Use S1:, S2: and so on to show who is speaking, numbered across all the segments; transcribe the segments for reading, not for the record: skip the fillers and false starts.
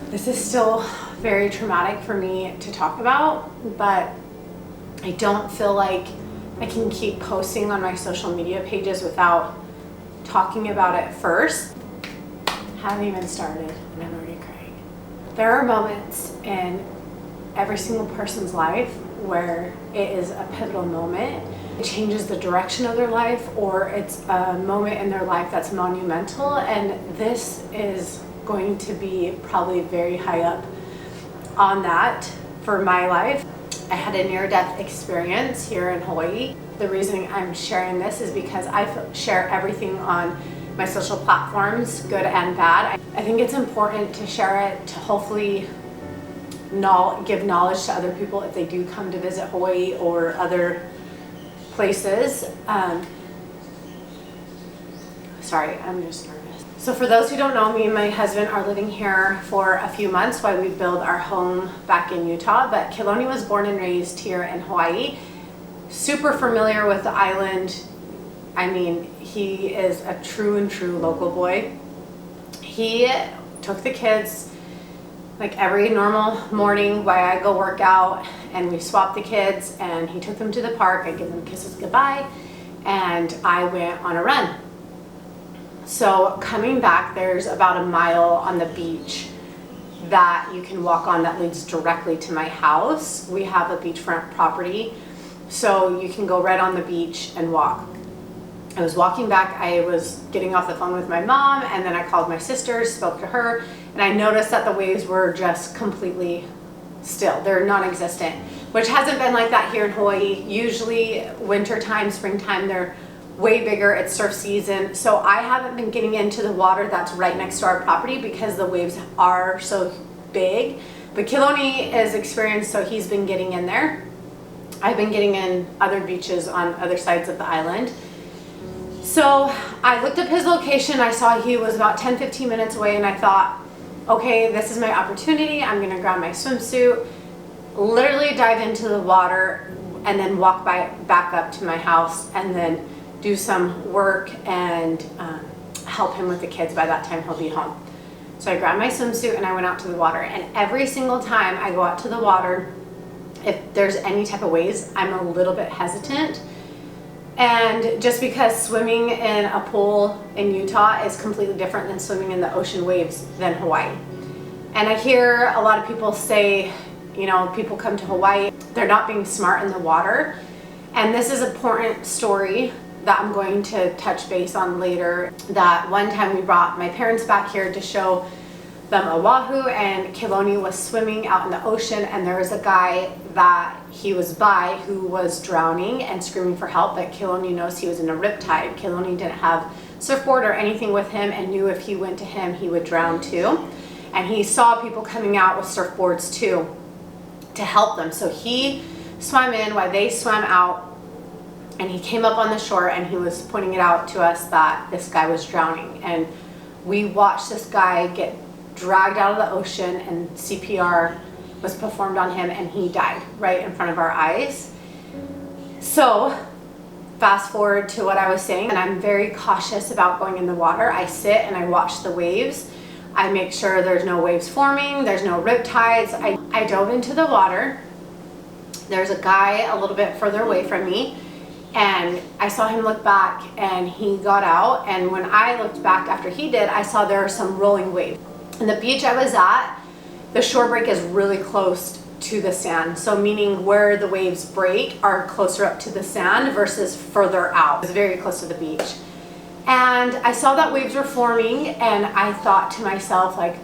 S1: This is still very traumatic for me to talk about, but I don't feel like I can keep posting on my social media pages without talking about it first. Haven't even started and I'm already crying. There are moments in every single person's life where it is a pivotal moment. It changes the direction of their life, or it's a moment in their life that's monumental, and this is going to be probably very high up on that for my life. I had a near-death experience here in Hawaii. The reason I'm sharing this is because I share everything on my social platforms, good and bad. I think it's important to share it to hopefully give knowledge to other people if they do come to visit Hawaii or other places. Sorry, I'm just nervous. So for those who don't know, me and my husband are living here for a few months while we build our home back in Utah, but Keloni was born and raised here in Hawaii. Super familiar with the island. I mean, he is a true local boy. He took the kids like every normal morning while I go work out, and we swapped the kids, and he took them to the park. I give them kisses goodbye, and I went on a run. So coming back, there's about a mile on the beach that you can walk on that leads directly to my house. We have a beachfront property, so you can go right on the beach and walk. I was walking back, I was getting off the phone with my mom, and then I called my sister, spoke to her, and I noticed that the waves were just completely still. They're non-existent, which hasn't been like that here in Hawaii. Usually wintertime, springtime, they're way bigger. It's surf season. So I haven't been getting into the water that's right next to our property because the waves are so big. But Keloni is experienced, so he's been getting in there. I've been getting in other beaches on other sides of the island. So I looked up his location. I saw he was about 10-15 minutes away, and I thought, okay, this is my opportunity. I'm gonna grab my swimsuit, literally dive into the water, and then walk back up to my house, and then do some work and help him with the kids. By that time, he'll be home. So I grabbed my swimsuit and I went out to the water. And every single time I go out to the water, if there's any type of waves, I'm a little bit hesitant. And just because swimming in a pool in Utah is completely different than swimming in the ocean waves than Hawaii. And I hear a lot of people say, you know, people come to Hawaii, they're not being smart in the water. And this is an important story that I'm going to touch base on later. That one time we brought my parents back here to show them Oahu, and Keloni was swimming out in the ocean, and there was a guy that he was by who was drowning and screaming for help, but Keloni knows he was in a riptide. Keloni didn't have surfboard or anything with him and knew if he went to him, he would drown too. And he saw people coming out with surfboards too to help them. So he swam in while they swam out, and he came up on the shore and he was pointing it out to us that this guy was drowning. And we watched this guy get dragged out of the ocean, and CPR was performed on him, and he died right in front of our eyes. So fast forward to what I was saying, and I'm very cautious about going in the water. I sit and I watch the waves. I make sure there's no waves forming, there's no riptides. I dove into the water. There's a guy a little bit further away from me, and I saw him look back, and he got out, and when I looked back after he did, I saw there were some rolling waves. And the beach I was at, the shore break is really close to the sand. So meaning where the waves break are closer up to the sand versus further out. It's very close to the beach. And I saw that waves were forming, and I thought to myself, like,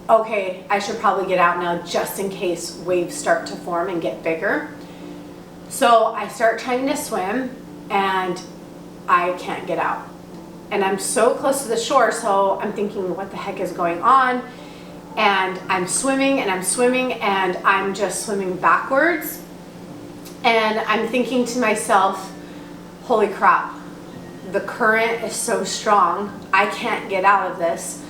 S1: okay, I should probably get out now just in case waves start to form and get bigger. So I start trying to swim, and I can't get out. And I'm so close to the shore, so I'm thinking, what the heck is going on? And I'm swimming and I'm swimming, and I'm just swimming backwards. And I'm thinking to myself, holy crap, the current is so strong, I can't get out of this.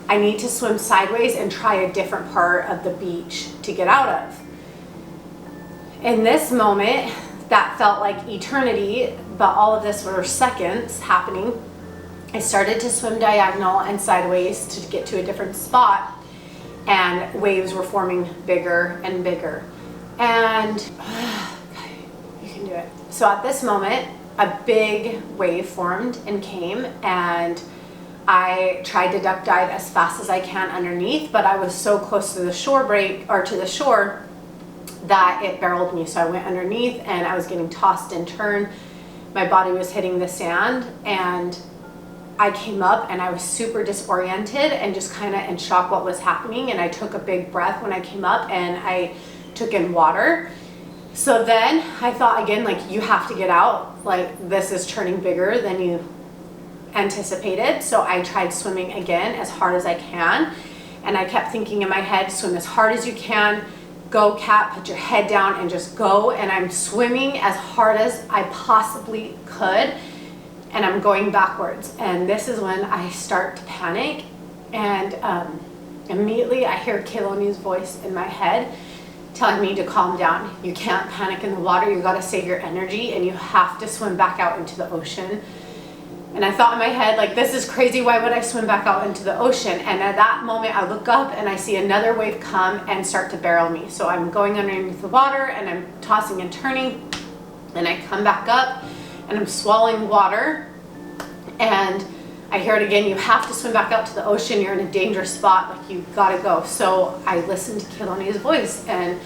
S1: I need to swim sideways and try a different part of the beach to get out of. In this moment, that felt like eternity, but all of this were seconds happening. I started to swim diagonal and sideways to get to a different spot, and waves were forming bigger and bigger. And you can do it. So at this moment, a big wave formed and came, and I tried to duck dive as fast as I can underneath, but I was so close to the shore that it barreled me. So I went underneath and I was getting tossed and turned. My body was hitting the sand, and I came up and I was super disoriented and just kind of in shock what was happening. And I took a big breath when I came up and I took in water. So then I thought again, like, you have to get out. Like, this is turning bigger than you anticipated. So I tried swimming again as hard as I can. And I kept thinking in my head, swim as hard as you can. Go, Kat, put your head down and just go. And I'm swimming as hard as I possibly could. And I'm going backwards. And this is when I start to panic. And immediately I hear Kayloni's voice in my head telling me to calm down. You can't panic in the water. You got to save your energy and you have to swim back out into the ocean. And I thought in my head, like, this is crazy. Why would I swim back out into the ocean? And at that moment, I look up and I see another wave come and start to barrel me. So I'm going underneath the water and I'm tossing and turning. And I come back up and I'm swallowing water. And I hear it again, you have to swim back out to the ocean. You're in a dangerous spot. Like, you gotta go. So I listened to Kayloni's voice and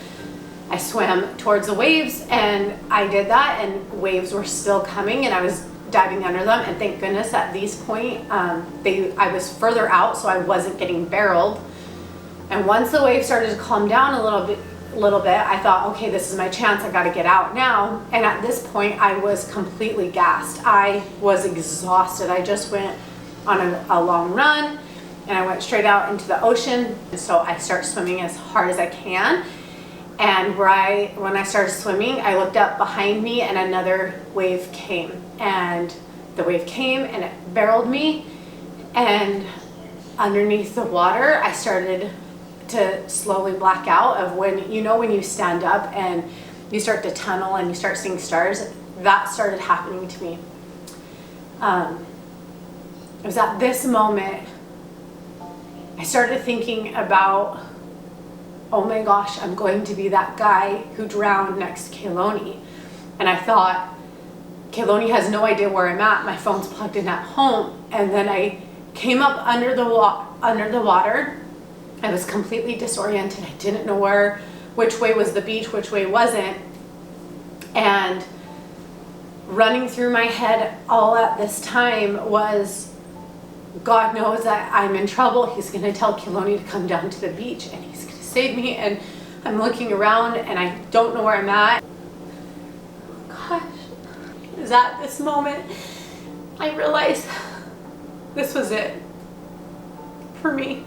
S1: I swam towards the waves, and I did that, and waves were still coming, and I was diving under them. And thank goodness at this point, I was further out, so I wasn't getting barreled. And once the wave started to calm down a little bit, I thought, okay, this is my chance. I got to get out now. And at this point, I was completely gassed. I was exhausted. I just went on a long run, and I went straight out into the ocean. So I start swimming as hard as I can. And when I started swimming, I looked up behind me and another wave came. And the wave came and it barreled me. And underneath the water, I started to slowly black out of when you stand up and you start to tunnel and you start seeing stars. That started happening to me. It was at this moment I started thinking about, oh my gosh, I'm going to be that guy who drowned next to Kayloni. And I thought, Kayloni has no idea where I'm at. My phone's plugged in at home. And then I came up under the water. I was completely disoriented. I didn't know which way was the beach, which way wasn't. And running through my head all at this time was, God knows that I'm in trouble. He's going to tell Kayloni to come down to the beach and he's going to save me. And I'm looking around and I don't know where I'm at. Gosh, it was at this moment I realized this was it for me.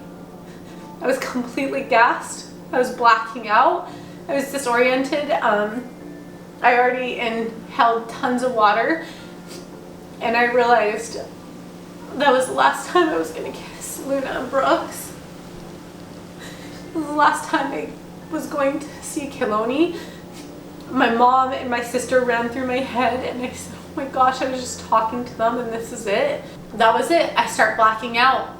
S1: I was completely gassed. I was blacking out. I was disoriented. I already inhaled tons of water, and I realized that was the last time I was going to kiss Luna and Brooks. It was the last time I was going to see Kayloni. My mom and my sister ran through my head, and I said, oh my gosh, I was just talking to them, and this is it. That was it. I start blacking out,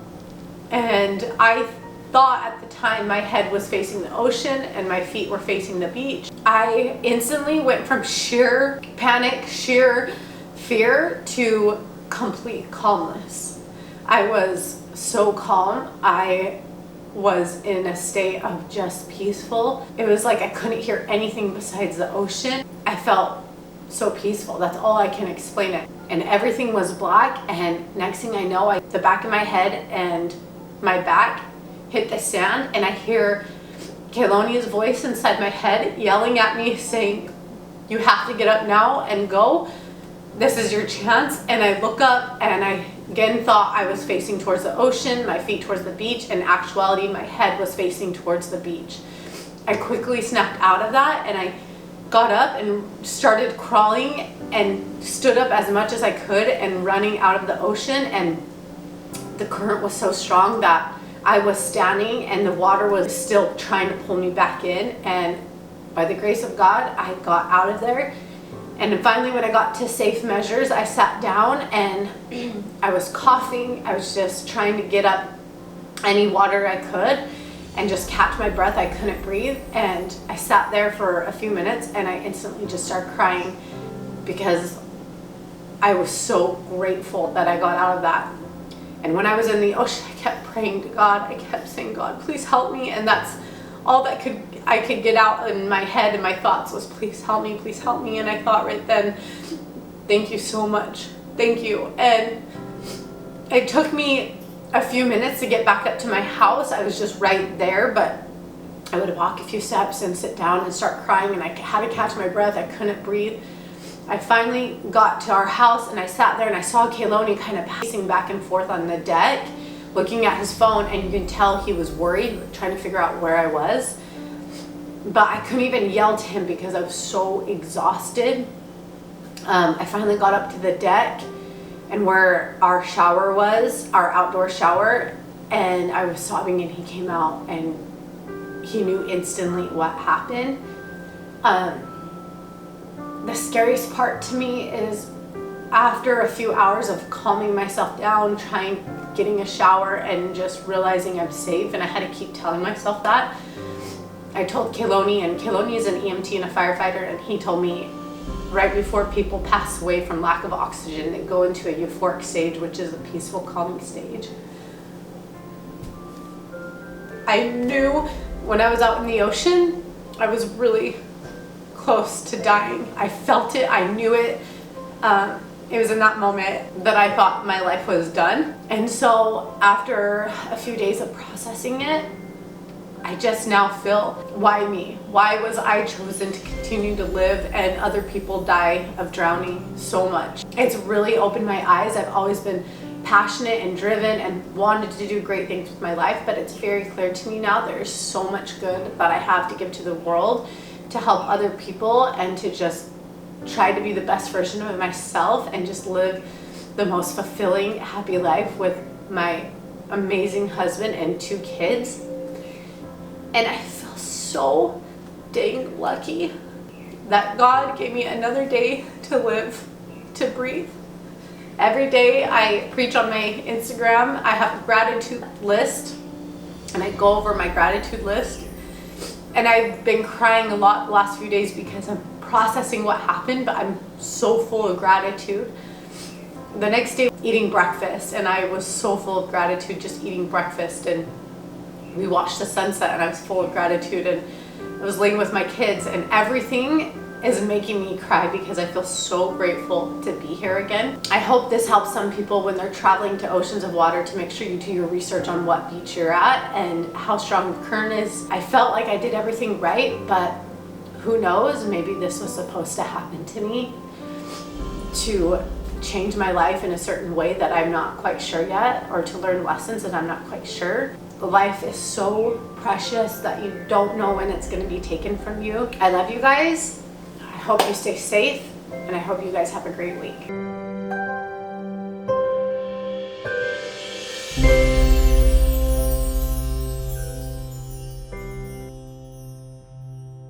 S1: and I thought at the time my head was facing the ocean and my feet were facing the beach. I instantly went from sheer panic, sheer fear to complete calmness. I was so calm. I was in a state of just peaceful. It was like I couldn't hear anything besides the ocean. I felt so peaceful. That's all I can explain it. And everything was black, and next thing I know, the back of my head and my back hit the sand, and I hear Kayloni's voice inside my head yelling at me saying, you have to get up now and go. This is your chance. And I look up and I again thought I was facing towards the ocean, my feet towards the beach. In actuality, my head was facing towards the beach. I quickly snapped out of that and I got up and started crawling and stood up as much as I could and running out of the ocean. And the current was so strong that I was standing and the water was still trying to pull me back in, and by the grace of God, I got out of there. And finally, when I got to safe measures, I sat down and I was coughing. I was just trying to get up any water I could. and just catch my breath. I couldn't breathe, and I sat there for a few minutes and I instantly just started crying because I was so grateful that I got out of that. And when I was in the ocean, I kept praying to God. I kept saying, God, please help me. And that's all that I could get out in my head and my thoughts was, please help me, please help me. And I thought right then, thank you so much. Thank you. And it took me a few minutes to get back up to my house. I was just right there, but I would walk a few steps and sit down and start crying, and I had to catch my breath. I couldn't breathe. I finally got to our house and I sat there and I saw Kaloni kind of pacing back and forth on the deck, looking at his phone, and you can tell he was worried, trying to figure out where I was. But I couldn't even yell to him because I was so exhausted. I finally got up to the deck and where our shower was, our outdoor shower, and I was sobbing, and he came out and he knew instantly what happened. The scariest part to me is after a few hours of calming myself down, getting a shower and just realizing I'm safe, and I had to keep telling myself that. I told Kaloni, and Kaloni is an EMT and a firefighter, and he told me right before people pass away from lack of oxygen, they go into a euphoric stage, which is a peaceful, calming stage. I knew when I was out in the ocean, I was really close to dying. I felt it, I knew it. It was in that moment that I thought my life was done. And so after a few days of processing it, I just now feel, why me? Why was I chosen to continue to live and other people die of drowning so much? It's really opened my eyes. I've always been passionate and driven and wanted to do great things with my life, but it's very clear to me now there's so much good that I have to give to the world to help other people and to just try to be the best version of myself and just live the most fulfilling, happy life with my amazing husband and 2 kids. And I feel so dang lucky that God gave me another day to live, to breathe. Every day I preach on my Instagram. I have a gratitude list, and I go over my gratitude list. And I've been crying a lot the last few days because I'm processing what happened, but I'm so full of gratitude. The next day, eating breakfast, and I was so full of gratitude just eating breakfast, and we watched the sunset and I was full of gratitude, and I was laying with my kids, and everything is making me cry because I feel so grateful to be here again. I hope this helps some people when they're traveling to oceans of water to make sure you do your research on what beach you're at and how strong the current is. I felt like I did everything right, but who knows, maybe this was supposed to happen to me to change my life in a certain way that I'm not quite sure yet, or to learn lessons that I'm not quite sure. Life is so precious that you don't know when it's going to be taken from you. I love you guys. I hope you stay safe, and I hope you guys have a great week.